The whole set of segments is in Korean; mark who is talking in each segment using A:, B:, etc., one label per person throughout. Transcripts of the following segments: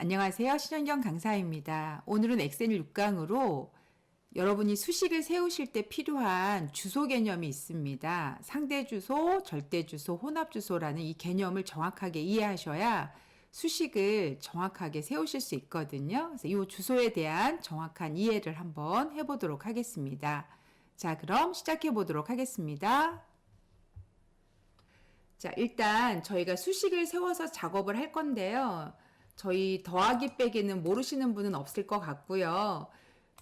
A: 안녕하세요. 신현경 강사입니다. 오늘은 엑셀 6강으로 여러분이 수식을 세우실 때 필요한 주소 개념이 있습니다. 상대 주소, 절대 주소, 혼합 주소라는 이 개념을 정확하게 이해하셔야 수식을 정확하게 세우실 수 있거든요. 그래서 이 주소에 대한 정확한 이해를 한번 해보도록 하겠습니다. 자, 그럼 시작해 보도록 하겠습니다. 자, 일단 저희가 수식을 세워서 작업을 할 건데요. 저희 더하기 빼기는 모르시는 분은 없을 것 같고요.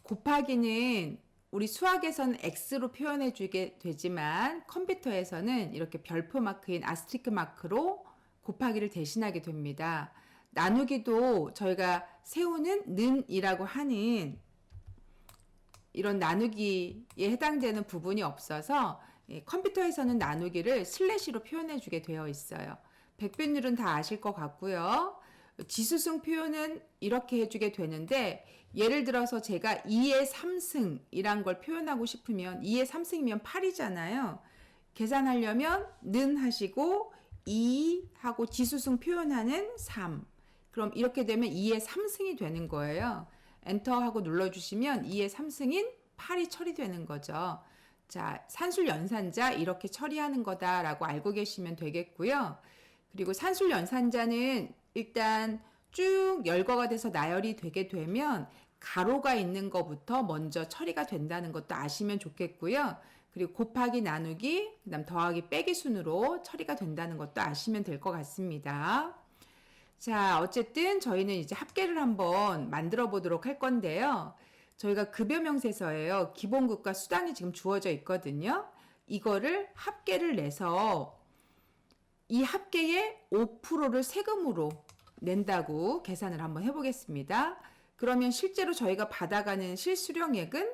A: 곱하기는 우리 수학에서는 X로 표현해 주게 되지만 컴퓨터에서는 이렇게 별표 마크인 아스테리스크 마크로 곱하기를 대신하게 됩니다. 나누기도 저희가 세우는 는이라고 하는 이런 나누기에 해당되는 부분이 없어서 컴퓨터에서는 나누기를 슬래시로 표현해 주게 되어 있어요. 백변율은 다 아실 것 같고요. 지수승 표현은 이렇게 해주게 되는데, 예를 들어서 제가 2의 3승이란 걸 표현하고 싶으면 2의 3승이면 8이잖아요. 계산하려면 는 하시고 2 하고 지수승 표현하는 3. 그럼 이렇게 되면 2의 3승이 되는 거예요. 엔터 하고 눌러주시면 2의 3승인 8이 처리되는 거죠. 자, 산술 연산자 이렇게 처리하는 거다라고 알고 계시면 되겠고요. 그리고 산술 연산자는 일단 쭉 열거가 돼서 나열이 되게 되면 가로가 있는 것부터 먼저 처리가 된다는 것도 아시면 좋겠고요. 그리고 곱하기 나누기, 그다음 더하기 빼기 순으로 처리가 된다는 것도 아시면 될 것 같습니다. 자, 어쨌든 저희는 이제 합계를 한번 만들어 보도록 할 건데요. 저희가 급여 명세서예요. 기본급과 수당이 지금 주어져 있거든요. 이거를 합계를 내서 이 합계의 5%를 세금으로 낸다고 계산을 한번 해보겠습니다. 그러면 실제로 저희가 받아가는 실수령액은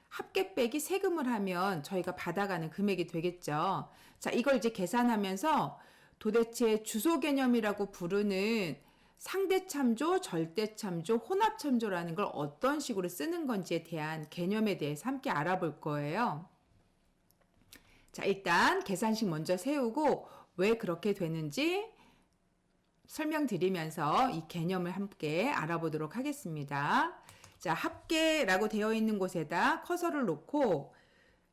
A: 합계 빼기 세금을 하면 저희가 받아가는 금액이 되겠죠. 자, 이걸 이제 계산하면서 도대체 주소 개념이라고 부르는 상대참조, 절대참조, 혼합참조라는 걸 어떤 식으로 쓰는 건지에 대한 개념에 대해서 함께 알아볼 거예요. 자, 일단 계산식 먼저 세우고 왜 그렇게 되는지 설명드리면서 이 개념을 함께 알아보도록 하겠습니다. 자, 합계라고 되어 있는 곳에다 커서를 놓고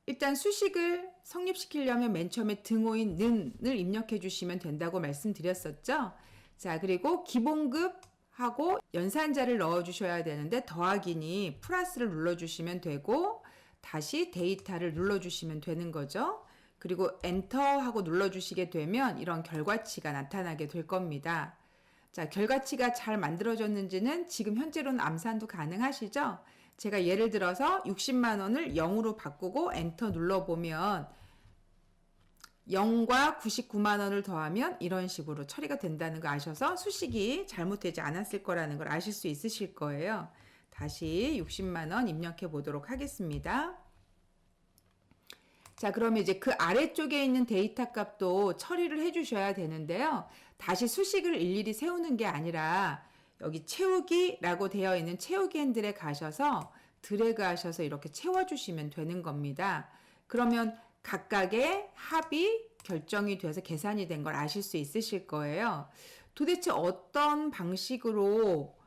A: 일단 수식을 성립시키려면 맨 처음에 등호인 는을 입력해 주시면 된다고 말씀드렸었죠. 자, 그리고 기본급하고 연산자를 넣어 주셔야 되는데 더하기니 플러스를 눌러 주시면 되고 다시 데이터를 눌러 주시면 되는 거죠. 그리고 엔터 하고 눌러주시게 되면 이런 결과치가 나타나게 될 겁니다. 자, 결과치가 잘 만들어졌는지는 지금 현재로는 암산도 가능하시죠? 제가 예를 들어서 60만 원을 0으로 바꾸고 엔터 눌러보면 0과 99만 원을 더하면 이런 식으로 처리가 된다는 거 아셔서 수식이 잘못되지 않았을 거라는 걸 아실 수 있으실 거예요. 다시 60만 원 입력해 보도록 하겠습니다. 자, 그러면 이제 그 아래쪽에 있는 데이터 값도 처리를 해 주셔야 되는데요. 다시 수식을 일일이 세우는 게 아니라 여기 채우기라고 되어 있는 채우기 핸들에 가셔서 드래그 하셔서 이렇게 채워주시면 되는 겁니다. 그러면 각각의 합이 결정이 돼서 계산이 된 걸 아실 수 있으실 거예요. 도대체 어떤 방식으로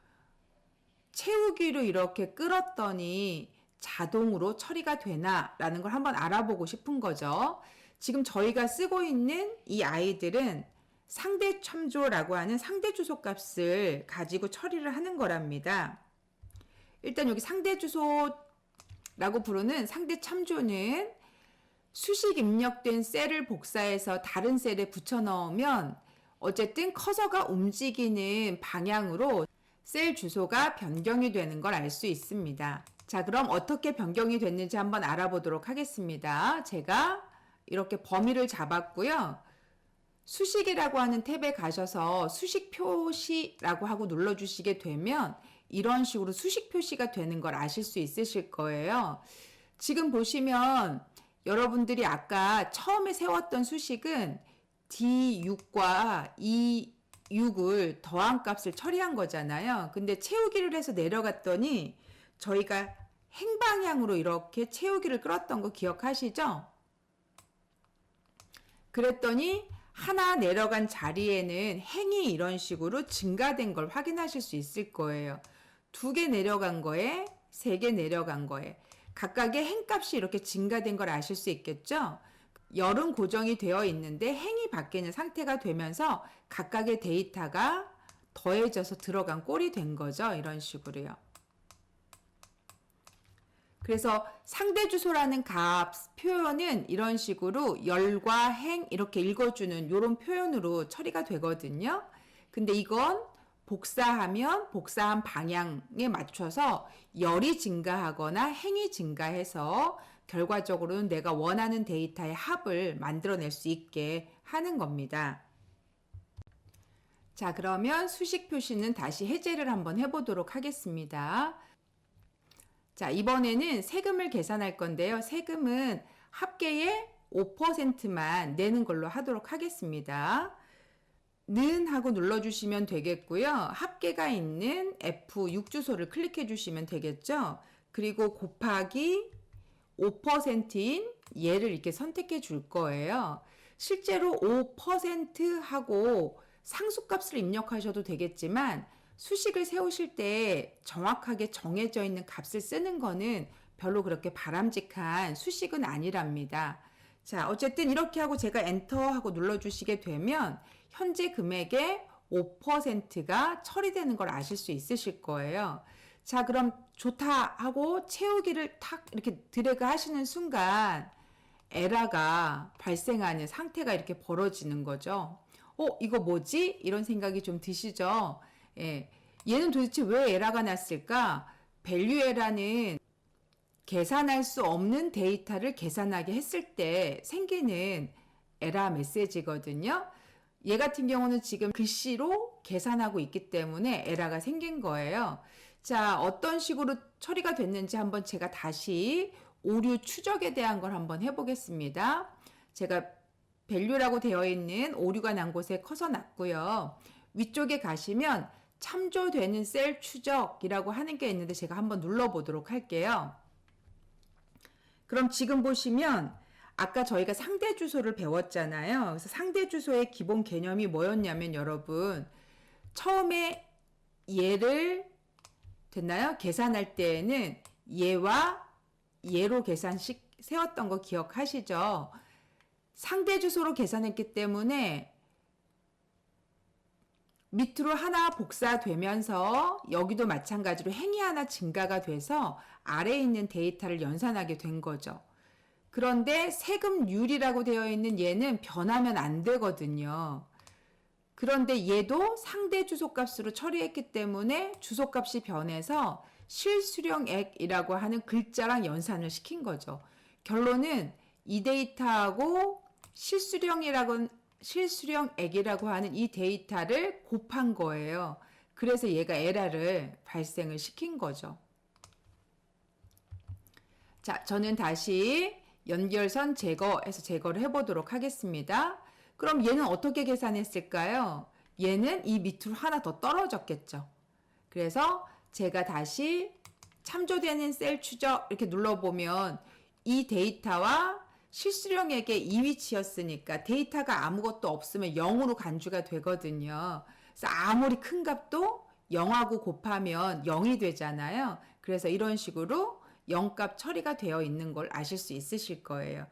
A: 채우기로 이렇게 끌었더니 자동으로 처리가 되나라는 걸 한번 알아보고 싶은 거죠. 지금 저희가 쓰고 있는 이 아이들은 상대 참조라고 하는 상대 주소 값을 가지고 처리를 하는 거랍니다. 일단 여기 상대 주소라고 부르는 상대 참조는 수식 입력된 셀을 복사해서 다른 셀에 붙여 넣으면 어쨌든 커서가 움직이는 방향으로 셀 주소가 변경이 되는 걸 알 수 있습니다. 자, 그럼 어떻게 변경이 됐는지 한번 알아보도록 하겠습니다. 제가 이렇게 범위를 잡았고요. 수식이라고 하는 탭에 가셔서 수식 표시라고 하고 눌러주시게 되면 이런 식으로 수식 표시가 되는 걸 아실 수 있으실 거예요. 지금 보시면 여러분들이 아까 처음에 세웠던 수식은 D6과 E6을 더한 값을 처리한 거잖아요. 근데 채우기를 해서 내려갔더니 저희가 행방향으로 이렇게 채우기를 끌었던 거 기억하시죠? 그랬더니 하나 내려간 자리에는 행이 이런 식으로 증가된 걸 확인하실 수 있을 거예요. 2개 내려간 거에 3개 내려간 거에 각각의 행값이 이렇게 증가된 걸 아실 수 있겠죠? 열은 고정이 되어 있는데 행이 바뀌는 상태가 되면서 각각의 데이터가 더해져서 들어간 꼴이 된 거죠. 이런 식으로요. 그래서 상대 주소라는 값 표현은 이런 식으로 열과 행 이렇게 읽어주는 이런 표현으로 처리가 되거든요. 근데 이건 복사하면 복사한 방향에 맞춰서 열이 증가하거나 행이 증가해서 결과적으로는 내가 원하는 데이터의 합을 만들어낼 수 있게 하는 겁니다. 자, 그러면 수식 표시는 다시 해제를 한번 해보도록 하겠습니다. 자, 이번에는 세금을 계산할 건데요. 세금은 합계의 5%만 내는 걸로 하도록 하겠습니다. 는 하고 눌러주시면 되겠고요. 합계가 있는 F6 주소를 클릭해 주시면 되겠죠. 그리고 곱하기 5%인 얘를 이렇게 선택해 줄 거예요. 실제로 5% 하고 상수값을 입력하셔도 되겠지만 수식을 세우실 때 정확하게 정해져 있는 값을 쓰는 거는 별로 그렇게 바람직한 수식은 아니랍니다. 자, 어쨌든 이렇게 하고 제가 엔터 하고 눌러주시게 되면 현재 금액의 5%가 처리되는 걸 아실 수 있으실 거예요. 자, 그럼 좋다 하고 채우기를 탁 이렇게 드래그 하시는 순간 에러가 발생하는 상태가 이렇게 벌어지는 거죠. 이거 뭐지? 이런 생각이 좀 드시죠? 예. 얘는 도대체 왜 에러가 났을까? 밸류 에러는 계산할 수 없는 데이터를 계산하게 했을 때 생기는 에러 메시지거든요. 얘 같은 경우는 지금 글씨로 계산하고 있기 때문에 에러가 생긴 거예요. 자, 어떤 식으로 처리가 됐는지 한번 제가 다시 오류 추적에 대한 걸 한번 해보겠습니다. 제가 밸류라고 되어 있는 오류가 난 곳에 커서 놨고요. 위쪽에 가시면 참조되는 셀 추적이라고 하는 게 있는데 제가 한번 눌러보도록 할게요. 그럼 지금 보시면 아까 저희가 상대 주소를 배웠잖아요. 그래서 상대 주소의 기본 개념이 뭐였냐면 여러분 처음에 얘를 됐나요? 계산할 때에는 얘와 얘로 계산식 세웠던 거 기억하시죠? 상대 주소로 계산했기 때문에 밑으로 하나 복사되면서 여기도 마찬가지로 행이 하나 증가가 돼서 아래에 있는 데이터를 연산하게 된 거죠. 그런데 세금률이라고 되어 있는 얘는 변하면 안 되거든요. 그런데 얘도 상대 주소값으로 처리했기 때문에 주소값이 변해서 실수령액이라고 하는 글자랑 연산을 시킨 거죠. 결론은 이 데이터하고 실수령액이라고 하는 이 데이터를 곱한 거예요. 그래서 얘가 에러를 발생을 시킨 거죠. 자, 저는 다시 연결선 제거해서 제거를 해보도록 하겠습니다. 그럼 얘는 어떻게 계산했을까요? 얘는 이 밑으로 하나 더 떨어졌겠죠. 그래서 제가 다시 참조되는 셀 추적 이렇게 눌러보면 이 데이터와 실수령액의 이 위치였으니까 데이터가 아무것도 없으면 0으로 간주가 되거든요. 그래서 아무리 큰 값도 0하고 곱하면 0이 되잖아요. 그래서 이런 식으로 0값 처리가 되어 있는 걸 아실 수 있으실 거예요.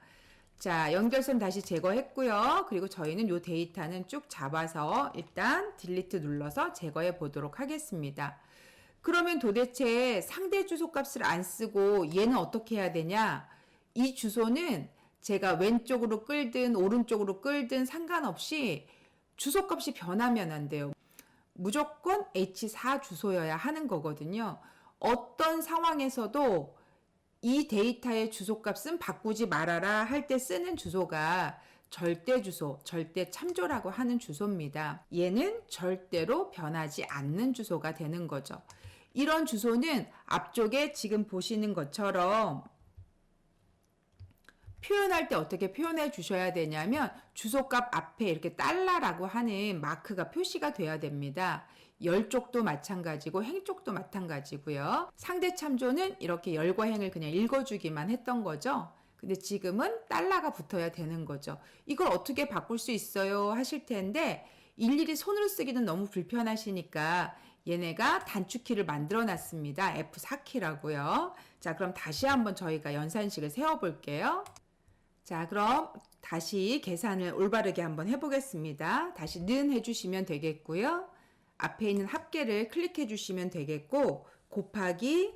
A: 자, 연결선 다시 제거했고요. 그리고 저희는 이 데이터는 쭉 잡아서 일단 딜리트 눌러서 제거해 보도록 하겠습니다. 그러면 도대체 상대 주소 값을 안 쓰고 얘는 어떻게 해야 되냐? 이 주소는 제가 왼쪽으로 끌든 오른쪽으로 끌든 상관없이 주소 값이 변하면 안 돼요. 무조건 H4 주소여야 하는 거거든요. 어떤 상황에서도 이 데이터의 주소값은 바꾸지 말아라 할 때 쓰는 주소가 절대 주소, 절대 참조라고 하는 주소입니다. 얘는 절대로 변하지 않는 주소가 되는 거죠. 이런 주소는 앞쪽에 지금 보시는 것처럼 표현할 때 어떻게 표현해 주셔야 되냐면 주소값 앞에 이렇게 달러라고 하는 마크가 표시가 돼야 됩니다. 열 쪽도 마찬가지고 행 쪽도 마찬가지고요. 상대 참조는 이렇게 열과 행을 그냥 읽어주기만 했던 거죠. 근데 지금은 달러가 붙어야 되는 거죠. 이걸 어떻게 바꿀 수 있어요? 하실 텐데 일일이 손으로 쓰기는 너무 불편하시니까 얘네가 단축키를 만들어 놨습니다. F4키라고요. 자, 그럼 다시 한번 저희가 연산식을 세워 볼게요. 자, 그럼 다시 계산을 올바르게 한번 해보겠습니다. 다시 는 해주시면 되겠고요. 앞에 있는 합계를 클릭해 주시면 되겠고, 곱하기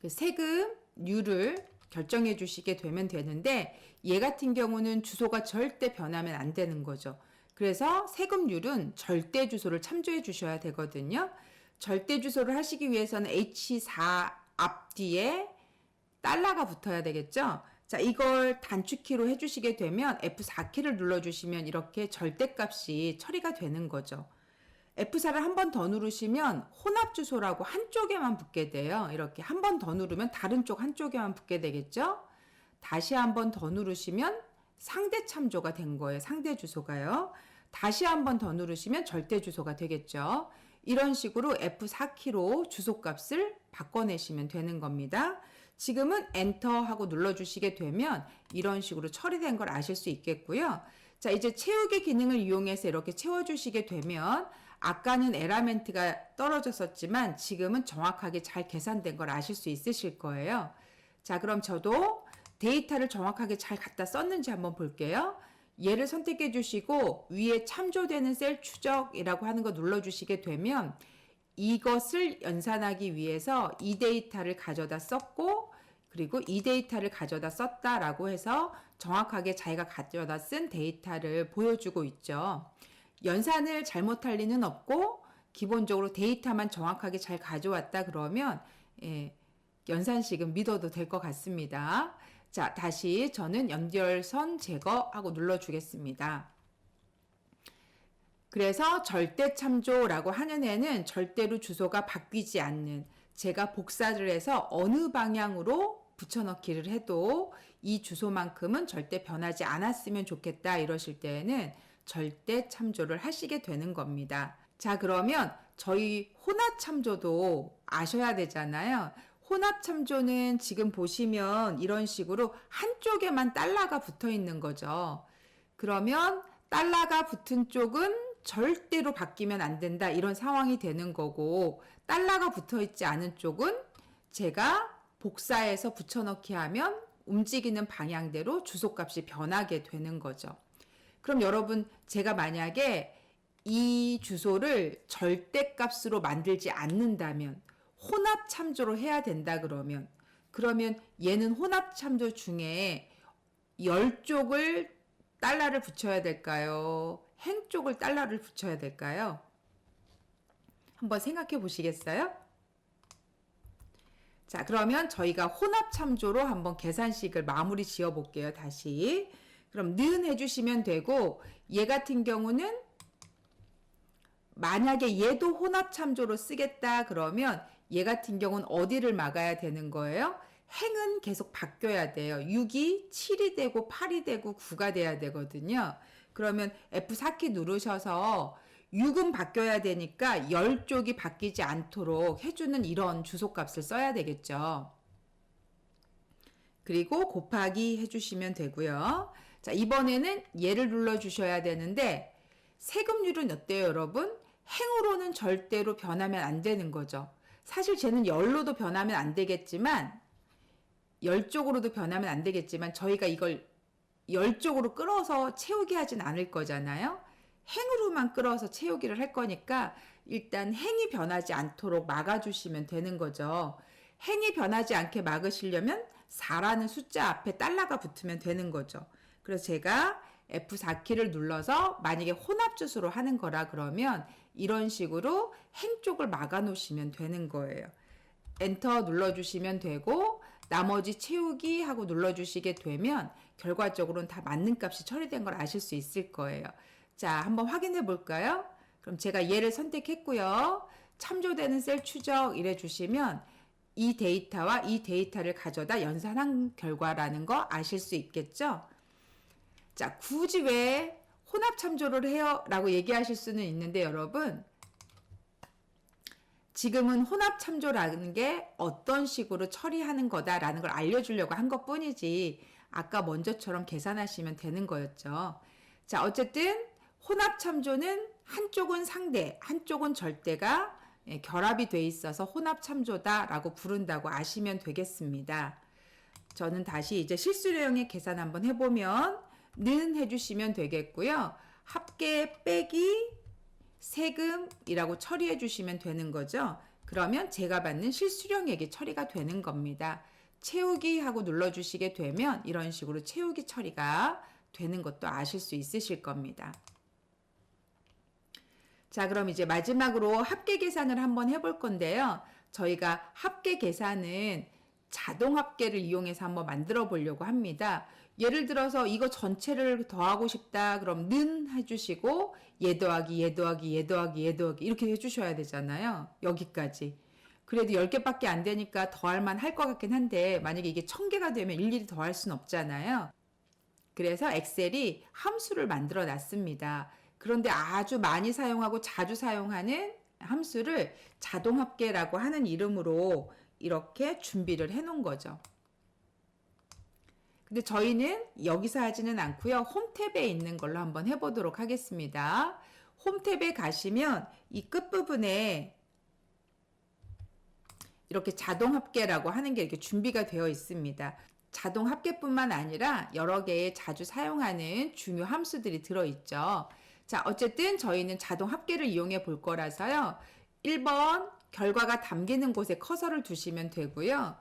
A: 그 세금률을 결정해 주시게 되면 되는데, 얘 같은 경우는 주소가 절대 변하면 안 되는 거죠. 그래서 세금률은 절대 주소를 참조해 주셔야 되거든요. 절대 주소를 하시기 위해서는 H4 앞뒤에 달러가 붙어야 되겠죠. 자, 이걸 단축키로 해주시게 되면 F4키를 눌러주시면 이렇게 절대값이 처리가 되는 거죠. F4를 한 번 더 누르시면 혼합 주소라고 한쪽에만 붙게 돼요. 이렇게 한 번 더 누르면 다른 쪽 한쪽에만 붙게 되겠죠. 다시 한 번 더 누르시면 상대 참조가 된 거예요. 상대 주소가요. 다시 한 번 더 누르시면 절대 주소가 되겠죠. 이런 식으로 F4키로 주소값을 바꿔내시면 되는 겁니다. 지금은 엔터 하고 눌러주시게 되면 이런 식으로 처리된 걸 아실 수 있겠고요. 자, 이제 채우기 기능을 이용해서 이렇게 채워주시게 되면 아까는 에라멘트가 떨어졌었지만 지금은 정확하게 잘 계산된 걸 아실 수 있으실 거예요. 자, 그럼 저도 데이터를 정확하게 잘 갖다 썼는지 한번 볼게요. 얘를 선택해 주시고 위에 참조되는 셀 추적이라고 하는 거 눌러주시게 되면 이것을 연산하기 위해서 이 데이터를 가져다 썼고 그리고 이 데이터를 가져다 썼다라고 해서 정확하게 자기가 가져다 쓴 데이터를 보여주고 있죠. 연산을 잘못할 리는 없고 기본적으로 데이터만 정확하게 잘 가져왔다 그러면 연산식은 믿어도 될 것 같습니다. 자, 다시 저는 연결선 제거하고 눌러주겠습니다. 그래서 절대 참조라고 하는 애는 절대로 주소가 바뀌지 않는, 제가 복사를 해서 어느 방향으로 붙여넣기를 해도 이 주소만큼은 절대 변하지 않았으면 좋겠다 이러실 때에는 절대 참조를 하시게 되는 겁니다. 자, 그러면 저희 혼합 참조도 아셔야 되잖아요. 혼합 참조는 지금 보시면 이런 식으로 한쪽에만 달러가 붙어 있는 거죠. 그러면 달러가 붙은 쪽은 절대로 바뀌면 안 된다 이런 상황이 되는 거고, 달러가 붙어 있지 않은 쪽은 제가 복사해서 붙여넣기 하면 움직이는 방향대로 주소값이 변하게 되는 거죠. 그럼 여러분, 제가 만약에 이 주소를 절대값으로 만들지 않는다면 혼합 참조로 해야 된다 그러면 얘는 혼합 참조 중에 열 쪽을 달러를 붙여야 될까요? 행 쪽을 달러를 붙여야 될까요? 한번 생각해 보시겠어요? 자, 그러면 저희가 혼합 참조로 한번 계산식을 마무리 지어 볼게요. 다시. 그럼 는 해주시면 되고, 얘 같은 경우는 만약에 얘도 혼합 참조로 쓰겠다 그러면 얘 같은 경우는 어디를 막아야 되는 거예요? 행은 계속 바뀌어야 돼요. 6이 7이 되고 8이 되고 9가 돼야 되거든요. 그러면 F4키 누르셔서 6은 바뀌어야 되니까 10쪽이 바뀌지 않도록 해주는 이런 주소값을 써야 되겠죠. 그리고 곱하기 해주시면 되고요. 자, 이번에는 얘를 눌러주셔야 되는데 세금률은 어때요, 여러분? 행으로는 절대로 변하면 안 되는 거죠. 사실 쟤는 열로도 변하면 안 되겠지만, 열 쪽으로도 변하면 안 되겠지만 저희가 이걸 열 쪽으로 끌어서 채우게 하진 않을 거잖아요. 행으로만 끌어서 채우기를 할 거니까 일단 행이 변하지 않도록 막아주시면 되는 거죠. 행이 변하지 않게 막으시려면 4라는 숫자 앞에 달러가 붙으면 되는 거죠. 그래서 제가 F4키를 눌러서 만약에 혼합 주소로 하는 거라 그러면 이런 식으로 행 쪽을 막아 놓으시면 되는 거예요. 엔터 눌러주시면 되고 나머지 채우기 하고 눌러주시게 되면 결과적으로는 다 맞는 값이 처리된 걸 아실 수 있을 거예요. 자, 한번 확인해 볼까요? 그럼 제가 얘를 선택했고요. 참조되는 셀 추적 이래 주시면 이 데이터와 이 데이터를 가져다 연산한 결과라는 거 아실 수 있겠죠? 자, 굳이 왜 혼합 참조를 해요? 라고 얘기하실 수는 있는데 여러분, 지금은 혼합 참조라는 게 어떤 식으로 처리하는 거다라는 걸 알려주려고 한 것뿐이지 아까 먼저처럼 계산하시면 되는 거였죠. 자, 어쨌든 혼합 참조는 한쪽은 상대, 한쪽은 절대가 결합이 돼 있어서 혼합 참조다라고 부른다고 아시면 되겠습니다. 저는 다시 이제 실수령의 계산 한번 해보면 는 해주시면 되겠고요. 합계 빼기 세금이라고 처리해 주시면 되는 거죠. 그러면 제가 받는 실수령액이 처리가 되는 겁니다. 채우기 하고 눌러주시게 되면 이런 식으로 채우기 처리가 되는 것도 아실 수 있으실 겁니다. 자, 그럼 이제 마지막으로 합계 계산을 한번 해볼 건데요. 저희가 합계 계산은 자동 합계를 이용해서 한번 만들어 보려고 합니다. 예를 들어서 이거 전체를 더하고 싶다. 그럼 는 해주시고 얘 더하기 얘 더하기 얘 더하기 얘 더하기 이렇게 해주셔야 되잖아요. 여기까지. 그래도 10개밖에 안 되니까 더할 만 할 것 같긴 한데 만약에 이게 1000개가 되면 일일이 더할 수는 없잖아요. 그래서 엑셀이 함수를 만들어 놨습니다. 그런데 아주 많이 사용하고 자주 사용하는 함수를 자동합계라고 하는 이름으로 이렇게 준비를 해 놓은 거죠. 근데 저희는 여기서 하지는 않고요. 홈 탭에 있는 걸로 한번 해보도록 하겠습니다. 홈 탭에 가시면 이 끝부분에 이렇게 자동합계라고 하는 게 이렇게 준비가 되어 있습니다. 자동합계뿐만 아니라 여러 개의 자주 사용하는 중요 함수들이 들어있죠. 자, 어쨌든 저희는 자동합계를 이용해 볼 거라서요. 1번 결과가 담기는 곳에 커서를 두시면 되고요.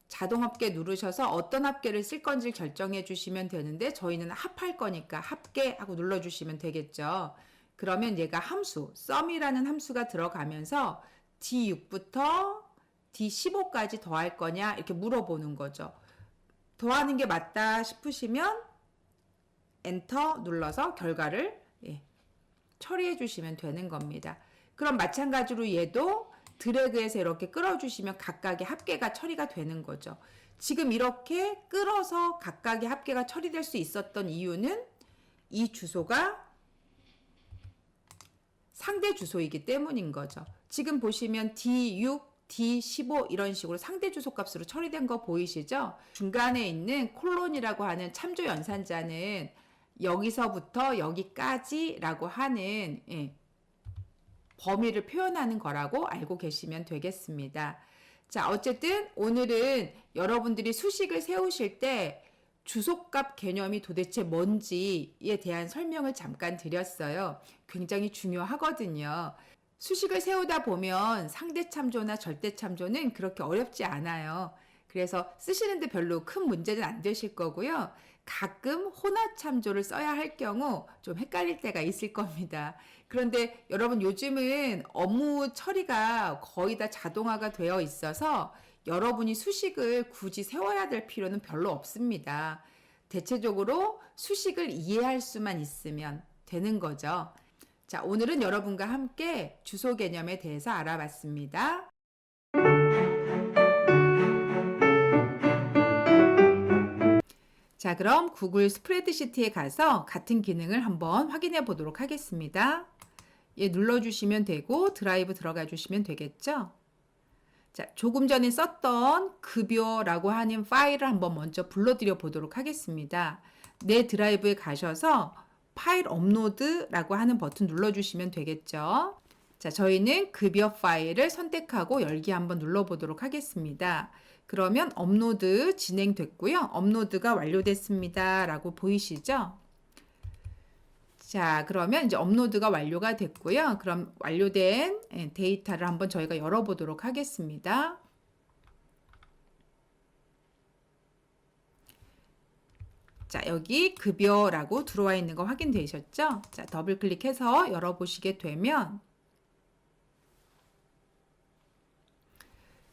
A: 자동합계 누르셔서 어떤 합계를 쓸 건지 결정해 주시면 되는데 저희는 합할 거니까 합계 하고 눌러주시면 되겠죠. 그러면 얘가 함수, sum이라는 함수가 들어가면서 D6부터 D15까지 더할 거냐 이렇게 물어보는 거죠. 더하는 게 맞다 싶으시면 엔터 눌러서 결과를 처리해 주시면 되는 겁니다. 그럼 마찬가지로 얘도 드래그해서 이렇게 끌어주시면 각각의 합계가 처리가 되는 거죠. 지금 이렇게 끌어서 각각의 합계가 처리될 수 있었던 이유는 이 주소가 상대 주소이기 때문인 거죠. 지금 보시면 D6, D15 이런 식으로 상대 주소 값으로 처리된 거 보이시죠? 중간에 있는 콜론이라고 하는 참조 연산자는 여기서부터 여기까지라고 하는 범위를 표현하는 거라고 알고 계시면 되겠습니다. 자, 어쨌든 오늘은 여러분들이 수식을 세우실 때 주소값 개념이 도대체 뭔지에 대한 설명을 잠깐 드렸어요. 굉장히 중요하거든요. 수식을 세우다 보면 상대 참조나 절대 참조는 그렇게 어렵지 않아요. 그래서 쓰시는데 별로 큰 문제는 안 되실 거고요. 가끔 혼합 참조를 써야 할 경우 좀 헷갈릴 때가 있을 겁니다. 그런데 여러분 요즘은 업무 처리가 거의 다 자동화가 되어 있어서 여러분이 수식을 굳이 세워야 될 필요는 별로 없습니다. 대체적으로 수식을 이해할 수만 있으면 되는 거죠. 자, 오늘은 여러분과 함께 주소 개념에 대해서 알아봤습니다. 자, 그럼 구글 스프레드시트에 가서 같은 기능을 한번 확인해 보도록 하겠습니다. 얘 눌러주시면 되고 드라이브 들어가 주시면 되겠죠. 자, 조금 전에 썼던 급여라고 하는 파일을 한번 먼저 불러드려 보도록 하겠습니다. 내 드라이브에 가셔서 파일 업로드라고 하는 버튼 눌러주시면 되겠죠. 자, 저희는 급여 파일을 선택하고 열기 한번 눌러보도록 하겠습니다. 그러면 업로드 진행됐고요. 업로드가 완료됐습니다. 라고 보이시죠? 자, 그러면 이제 업로드가 완료가 됐고요. 그럼 완료된 데이터를 한번 저희가 열어보도록 하겠습니다. 자, 여기 급여라고 들어와 있는 거 확인되셨죠? 자, 더블 클릭해서 열어보시게 되면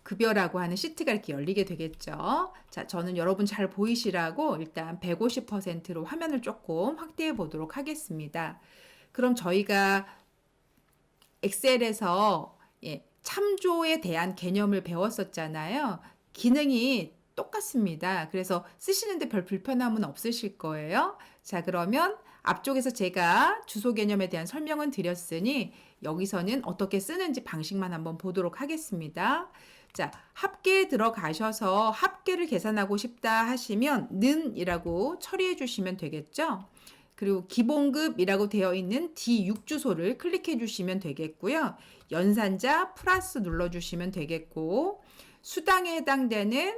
A: 급여라고 하는 시트가 이렇게 열리게 되겠죠. 자, 저는 여러분 잘 보이시라고 일단 150%로 화면을 조금 확대해 보도록 하겠습니다. 그럼 저희가 엑셀에서 참조에 대한 개념을 배웠었잖아요. 기능이 똑같습니다. 그래서 쓰시는데 별 불편함은 없으실 거예요. 자, 그러면 앞쪽에서 제가 주소 개념에 대한 설명은 드렸으니 여기서는 어떻게 쓰는지 방식만 한번 보도록 하겠습니다. 자, 합계에 들어가셔서 합계를 계산하고 싶다 하시면 는이라고 처리해 주시면 되겠죠. 그리고 기본급이라고 되어 있는 D6 주소를 클릭해 주시면 되겠고요. 연산자 플러스 눌러 주시면 되겠고, 수당에 해당되는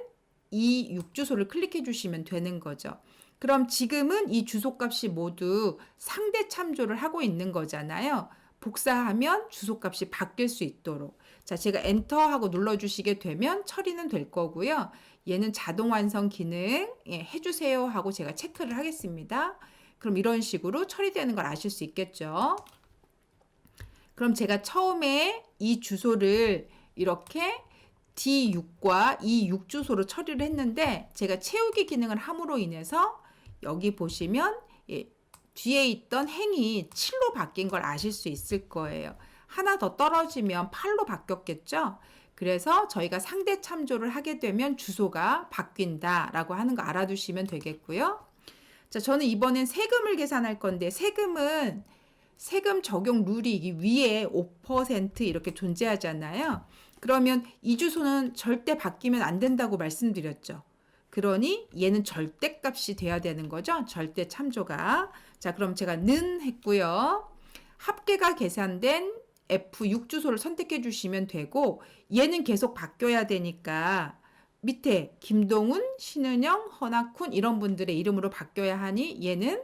A: 이 6주소를 클릭해 주시면 되는 거죠. 그럼 지금은 이 주소값이 모두 상대 참조를 하고 있는 거잖아요. 복사하면 주소값이 바뀔 수 있도록. 자, 제가 엔터하고 눌러주시게 되면 처리는 될 거고요. 얘는 자동 완성 기능 해주세요 하고 제가 체크를 하겠습니다. 그럼 이런 식으로 처리되는 걸 아실 수 있겠죠. 그럼 제가 처음에 이 주소를 이렇게 D6과 이 6주소로 처리를 했는데 제가 채우기 기능을 함으로 인해서 여기 보시면 뒤에 있던 행이 7로 바뀐 걸 아실 수 있을 거예요. 하나 더 떨어지면 8로 바뀌었겠죠. 그래서 저희가 상대 참조를 하게 되면 주소가 바뀐다라고 하는 거 알아두시면 되겠고요. 자, 저는 이번엔 세금을 계산할 건데 세금은 세금 적용 룰이 위에 5% 이렇게 존재하잖아요. 그러면 이 주소는 절대 바뀌면 안 된다고 말씀드렸죠. 그러니 얘는 절대값이 돼야 되는 거죠. 절대 참조가. 자, 그럼 제가 는 했고요. 합계가 계산된 F6 주소를 선택해 주시면 되고 얘는 계속 바뀌어야 되니까 밑에 김동훈, 신은영, 허나쿤 이런 분들의 이름으로 바뀌어야 하니 얘는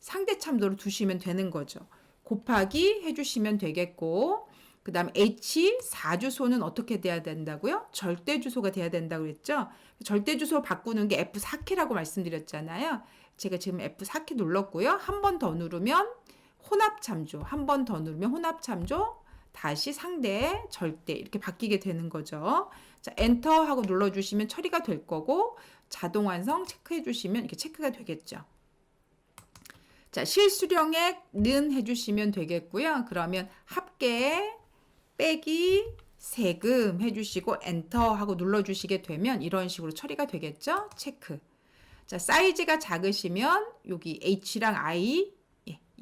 A: 상대 참조로 두시면 되는 거죠. 곱하기 해주시면 되겠고 그 다음 H4주소는 어떻게 돼야 된다고요? 절대 주소가 돼야 된다고 그랬죠? 절대 주소 바꾸는 게 F4키라고 말씀드렸잖아요. 제가 지금 F4키 눌렀고요. 한 번 더 누르면 혼합 참조, 한 번 더 누르면 혼합 참조, 다시 상대, 절대 이렇게 바뀌게 되는 거죠. 자, 엔터 하고 눌러주시면 처리가 될 거고 자동 완성 체크해 주시면 이렇게 체크가 되겠죠. 자, 실수령액는 해주시면 되겠고요. 그러면 합계 빼기 세금 해주시고 엔터 하고 눌러주시게 되면 이런 식으로 처리가 되겠죠. 체크. 자, 사이즈가 작으시면 여기 H랑 I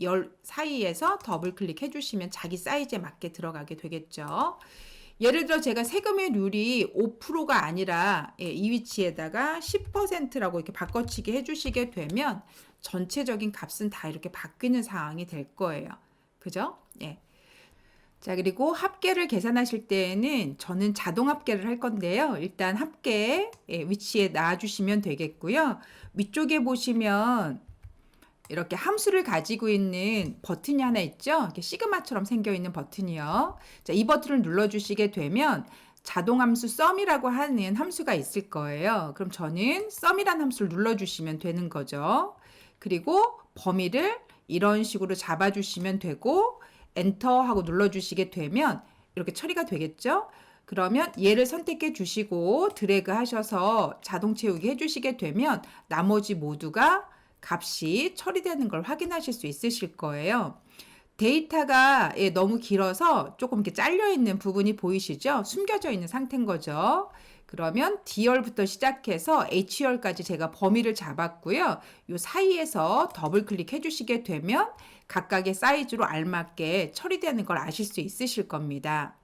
A: 열 사이에서 더블 클릭해 주시면 자기 사이즈에 맞게 들어가게 되겠죠. 예를 들어 제가 세금의 률이 5%가 아니라 이 위치에다가 10%라고 이렇게 바꿔치기 해주시게 되면 전체적인 값은 다 이렇게 바뀌는 상황이 될 거예요. 그죠? 예. 자, 그리고 합계를 계산하실 때에는 저는 자동 합계를 할 건데요. 일단 합계 위치에 놔주시면 되겠고요. 위쪽에 보시면 이렇게 함수를 가지고 있는 버튼이 하나 있죠. 이렇게 시그마처럼 생겨 있는 버튼이요. 자, 이 버튼을 눌러주시게 되면 자동 함수 sum이라고 하는 함수가 있을 거예요. 그럼 저는 sum이라는 함수를 눌러주시면 되는 거죠. 그리고 범위를 이런 식으로 잡아주시면 되고 엔터 하고 눌러주시게 되면 이렇게 처리가 되겠죠. 그러면 얘를 선택해 주시고 드래그 하셔서 자동 채우기 해주시게 되면 나머지 모두가 값이 처리되는 걸 확인하실 수 있으실 거예요. 데이터가 너무 길어서 조금 이렇게 잘려 있는 부분이 보이시죠? 숨겨져 있는 상태인 거죠. 그러면 D열부터 시작해서 H열까지 제가 범위를 잡았고요. 이 사이에서 더블 클릭해 주시게 되면 각각의 사이즈로 알맞게 처리되는 걸 아실 수 있으실 겁니다.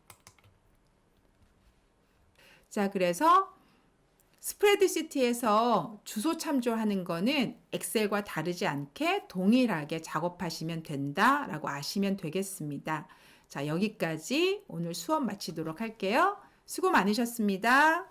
A: 자, 그래서 스프레드시트에서 주소 참조하는 거는 엑셀과 다르지 않게 동일하게 작업하시면 된다라고 아시면 되겠습니다. 자, 여기까지 오늘 수업 마치도록 할게요. 수고 많으셨습니다.